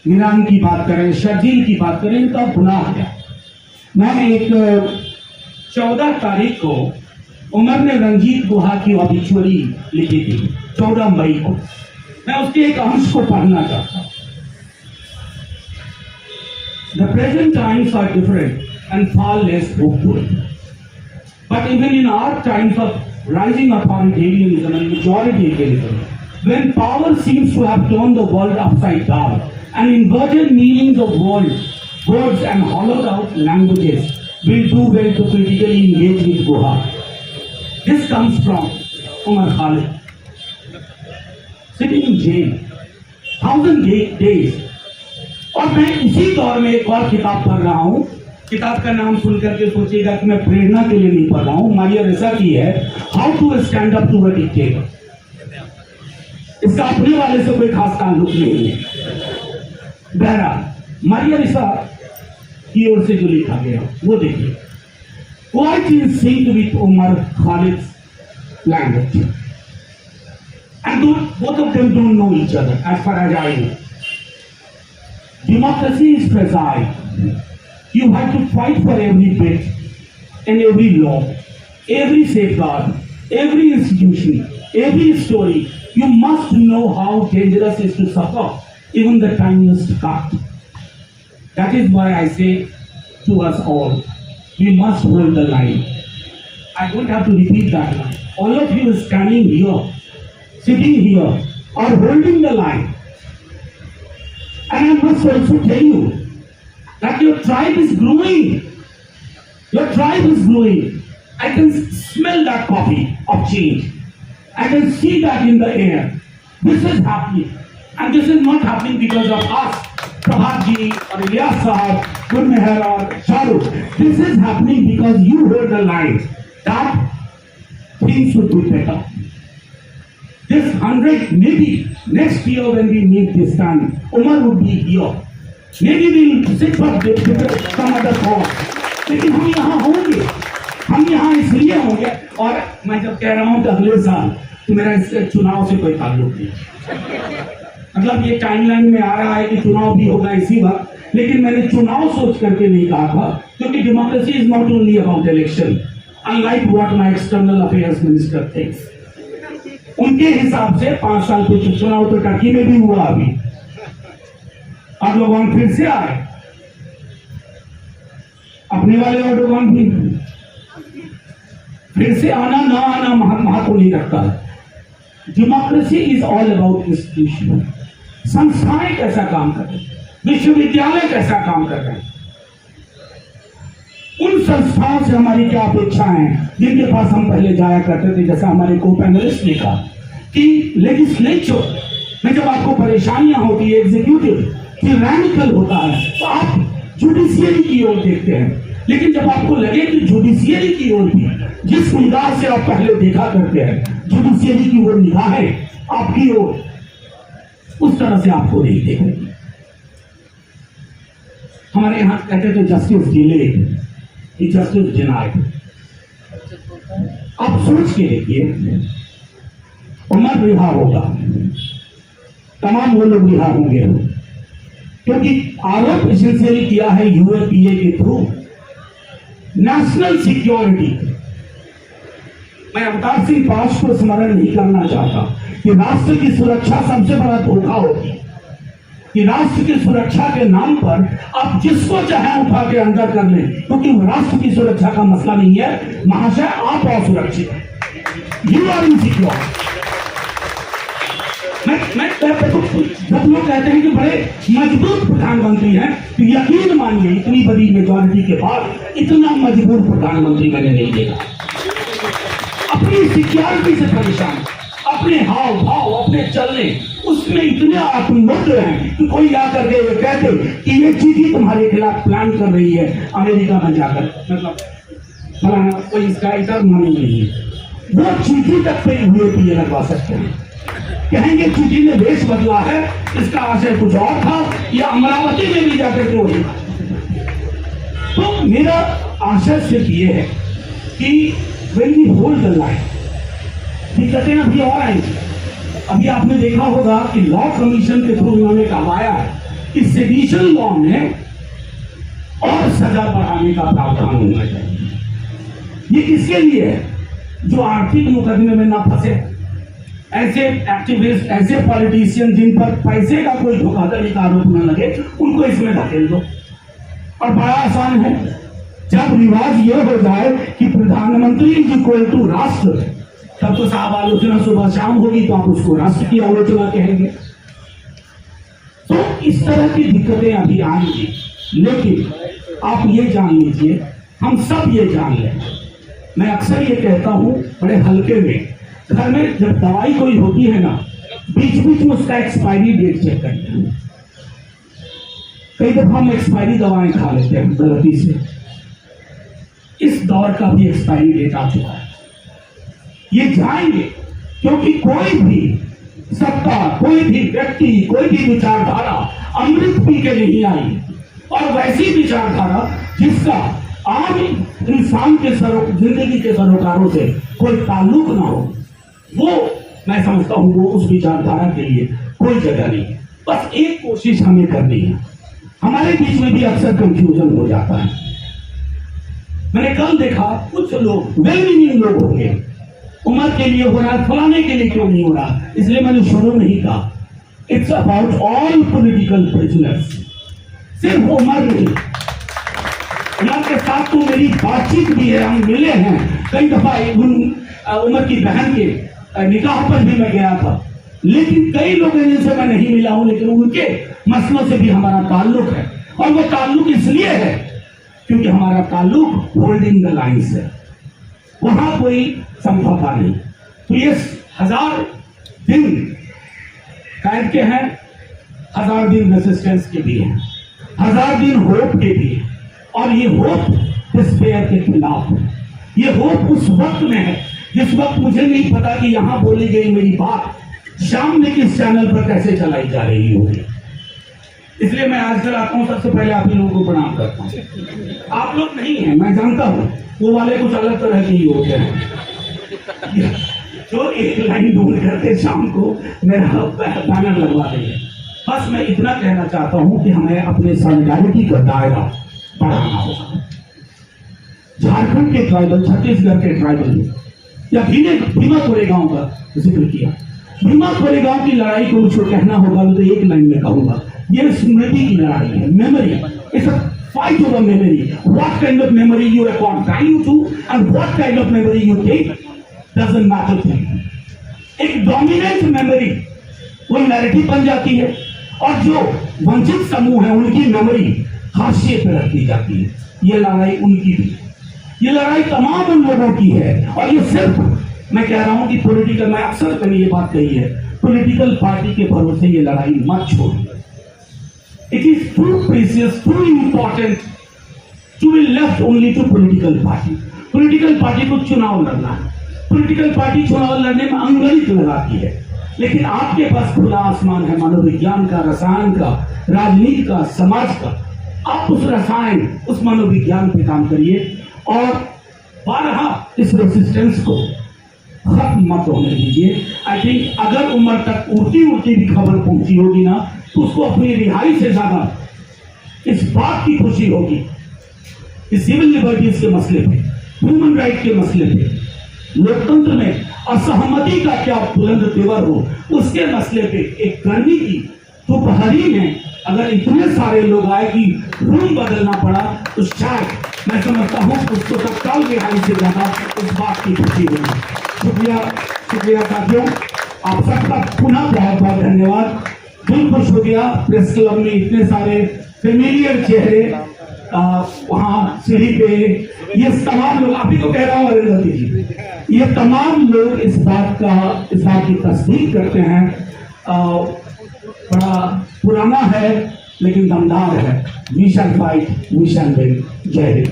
मीरान की बात करें, शर्जील की बात करें, तो गुनाह क्या। मैंने एक 14 तारीख को उमर ने रंजीत गुहा की ऑबिचुअरी लिखी थी, 14 मई को। मैं उसके एक अंश को पढ़ना चाहता हूं। The present times are different and far less hopeful. But even in our times of rising authoritarianism and majoritarianism, when power seems to have turned the world upside down and inverted meanings of words and hollowed out languages, we'll do well to critically engage with Guha. This comes from Umar Khalid, sitting in jail, 1000 days. और मैं इसी दौर में एक और किताब पढ़ रहा हूँ। किताब का नाम सुनकर के सोचिएगा कि मैं प्रेरणा के लिए नहीं पढ़ रहा हूँ। मारिया रेसा की है, how to stand up to a dictator. इसका अपने वाले से कोई खास ताल्लुक नहीं है। बहरहाल मारिया रेसा की ओर से जो लिखा गया वो देखिए। Quite in sync with Umar Khalid's language, and both of them don't know each other as far as I know. Democracy is fragile. You have to fight for every bit and every law, every safeguard, every institution, every story. You must know how dangerous it is to suffer even the tiniest cut. That is why I say to us all, we must hold the line. I don't have to repeat that line. All of you standing here, sitting here, are holding the line. And I must also tell you that your tribe is growing. Your tribe is growing. I can smell that coffee of change. I can see that in the air. This is happening. And this is not happening because of us, Prabhat ji, or Ilyas Sahab, Gurmeher, or Shahrukh. This is happening because you heard the lines that things should be better. This 100, maybe next year when we meet this time, Umar would be here. Maybe we'll sit for some other cause. लेकिन हम यहाँ होंगे, हम यहाँ इसलिए होंगे। और मैं जब कह रहा हूँ कि अगले साल, तो मेरा इस चुनाव से कोई ताल्लुक नहीं। मतलब ये टाइमलाइन में आ रहा है कि चुनाव भी होगा इसी वक्त, लेकिन मैंने चुनाव सोच करके नहीं कहा था, क्योंकि democracy is not only about election, unlike what my external affairs minister thinks. उनके हिसाब से 5 साल के चुनाव तो टर्की में भी हुआ अभी, अर्दोगान फिर से आए, अपने वाले अर्दोगान भी फिर से आना ना आना महत्व नहीं रखता है। Democracy is all about institution. संस्थाएं कैसा काम कर रहे हैं, विश्वविद्यालय कैसा काम कर रहे हैं, उन संस्थाओं से हमारी क्या अपेक्षाएं हैं जिनके पास हम पहले जाया करते थे। जैसा हमारे को पैनलिस्ट ने कहा कि लेजिस्लेचर में जब आपको परेशानियां होती है, एग्जीक्यूटिव टायरानिकल होता है, तो आप जुडिशियरी की ओर देखते हैं। लेकिन जब आपको लगे कि जुडिशियरी की ओर भी जिस निगाह से आप पहले देखा करते हैं, जुडिशियरी की ओर निगाहें आपकी ओर उस तरह से आपको नहीं देखेंगे। हमारे यहां कहते थे जस्टिस डिलेड, जस्टिस डिनाइड। आप सोच के देखिए, उमर रिहा होगा, तमाम वो लोग रिहा होंगे, क्योंकि आरोप इसेंशियली किया है यूएपीए के थ्रू नेशनल सिक्योरिटी। मैं अवतार सिंह पाश को स्मरण नहीं करना चाहता कि राष्ट्र की सुरक्षा सबसे बड़ा धोखा होगी, कि राष्ट्र की सुरक्षा के नाम पर आप जिसको चाहे उठा के अंदर कर लें, क्योंकि राष्ट्र की सुरक्षा का मसला नहीं है महाशय, आप असुरक्षित हैं, यू आर इनसिक्योर। मैं जब लोग कहते हैं कि बड़े मजबूत प्रधानमंत्री हैं, तो यकीन मानिए इतनी बड़ी मेजॉरिटी के बाद इतना मजबूत प्रधानमंत्री मैंने नहीं देखा। अपनी सिक्योरिटी से परेशान, अपने हाव भाव, अपने चलने, उसमें इतने आत्मनिर्भर हैं कि कोई आकर के ये कहते कि ये चीज तुम्हारे खिलाफ प्लान कर रही है अमेरिका में जाकर, मतलब फलाना कोई इसका इतना मालूम नहीं है, वो चीटी तक पे यूएपीए लगवा सकते हैं। कहेंगे चीटी ने देश बदला है, इसका आशय कुछ और था, या अमरावती में भी जाकर के वही। तो मेरा आशय सिर्फ ये है कि when we hold the line, दिक्कतें अभी और आएंगी। अभी आपने देखा होगा कि लॉ कमीशन के थ्रू उन्होंने करवाया है कि सेडिशन लॉ में और सजा बढ़ाने का प्रावधान होना चाहिए। ये किसके लिए है? जो आर्थिक मुकदमे में ना फंसे, ऐसे एक्टिविस्ट, ऐसे पॉलिटिशियन जिन पर पैसे का कोई धोखाधड़ी का आरोप न लगे, उनको इसमें धकेल दो। और बड़ा आसान है, जब रिवाज ये हो जाए कि प्रधानमंत्री इज इक्वल टू राष्ट्र, तब तो साहब आलोचना सुबह शाम होगी, तो आप उसको राष्ट्र की आलोचना कहेंगे। तो इस तरह की दिक्कतें अभी आएंगी, लेकिन आप ये जान लीजिए, हम सब ये जान लें, मैं अक्सर ये कहता हूं बड़े हल्के में, घर में जब दवाई कोई होती है ना, बीच बीच में उसका एक्सपायरी डेट चेक करते हैं। कई दफा हम एक्सपायरी दवाएं खा लेते हैं गलती से। इस दौर का भी एक्सपायरी डेट आ चुका है, ये जाएंगे, क्योंकि कोई भी सत्ता, कोई भी व्यक्ति, कोई भी विचारधारा अमृत पी के नहीं आई, और वैसी विचारधारा जिसका आम इंसान के जिंदगी के सरोकारों से कोई ताल्लुक ना हो, वो मैं समझता हूं वो उस विचारधारा के लिए कोई जगह नहीं है। बस एक कोशिश हमें करनी है। हमारे बीच में भी अक्सर कंफ्यूजन हो जाता है। मैंने कल देखा, कुछ लोग वेल मीनिंग लोग होंगे, उम्र के लिए हो रहा, फलाने के लिए क्यों नहीं हो रहा, इसलिए मैंने शुरू नहीं कहा। It's about all political prisoners, सिर्फ उम्र नहीं। उम्र के साथ तो मेरी बातचीत भी है, हम मिले हैं कई दफा, उम्र की बहन के निकाह पर भी मैं गया था, लेकिन कई लोग हैं जिनसे मैं नहीं मिला हूं, लेकिन उनके मसलों से भी हमारा ताल्लुक है। और वो ताल्लुक इसलिए है क्योंकि हमारा ताल्लुक होल्डिंग द लाइन्स है, वहां कोई समझौता नहीं। तो ये 1000 दिन कैद के हैं, 1000 दिन रेजिस्टेंस के भी हैं, 1000 दिन होप के भी हैं। और ये होप डिस्पेयर के खिलाफ है। ये होप उस वक्त में है जिस वक्त मुझे नहीं पता कि यहां बोली गई मेरी बात शाम में किस चैनल पर कैसे चलाई जा रही होगी। इसलिए मैं आजकल आता हूं, सबसे पहले आप लोगों को प्रणाम करता हूं। आप लोग नहीं हैं, मैं जानता हूं, वो वाले कुछ अलग तरह के ही होते हैं जो एक लाइन ढूंढ करके शाम को मेरा बैनर लगवा देंगे। बस मैं इतना कहना चाहता हूं कि हमें अपने सॉलिडारिटी का दायरा बढ़ाना होगा। झारखंड के ट्राइबल, छत्तीसगढ़ के ट्राइबल, या भीमा कोरेगांव का जिक्र किया, भीमा कोरेगांव की लड़ाई को मुझको कहना होगा तो एक लाइन में कहूंगा, ये स्मृति की लड़ाई है, memory. It's a fight over memory. What kind of memory you upon value to and what kind of memory you take doesn't matter. एक डोमिनेंट मेमोरी वो नैरेटिव बन जाती है, और जो वंचित समूह है उनकी मेमोरी हाशिए पे रख दी जाती है। ये लड़ाई उनकी भी है, ये लड़ाई तमाम उन लोगों की है। और ये सिर्फ मैं कह रहा हूं कि पॉलिटिकल, मैं अक्सर कभी ये बात कही है, पॉलिटिकल पार्टी के भरोसे ये लड़ाई मत छोड़िए। It is too precious, too important to be left only to political party. Political party को चुनाव लड़ना है, पॉलिटिकल पार्टी चुनाव लड़ने में अंगलिक लगाती है, लेकिन आपके पास खुला आसमान है, मनोविज्ञान का, रसायन का, राजनीति का, समाज का। आप उस रसायन, उस मनोविज्ञान पे काम करिए और बारहा इस रेसिस्टेंस को खत्म मत होने दीजिए। आई थिंक अगर उम्र तक उड़ती उड़ती भी खबर पहुंची होगी ना, तो उसको अपनी रिहाई से ज्यादा इस बात की खुशी होगी कि सिविल लिबर्टीज के मसले पे, ह्यूमन राइट के मसले पे, लोकतंत्र में असहमति का क्या बुलंद तेवर हो, उसके मसले पे एक गर्मी की दोपहरी में अगर इतने सारे लोग आए कि रूम बदलना पड़ा, तो शायद मैं समझता हूं उसको तत्काल रिहाई से ज्यादा उस बात की खुशी होगी। शुक्रिया, शुक्रिया साथियों, आप सबका पुनः बहुत बहुत धन्यवाद। दिल खुश हो गया, प्रेस क्लब में इतने सारे फेमिलियर चेहरे, वहाँ सीढ़ी पे ये तमाम लोग, आप ही को कह रहा हूँ अरिंदर जी, ये तमाम लोग इस बात की तस्दीक करते हैं। बड़ा पुराना है लेकिन दमदार है। We shall fight, we shall win. जय हिंद।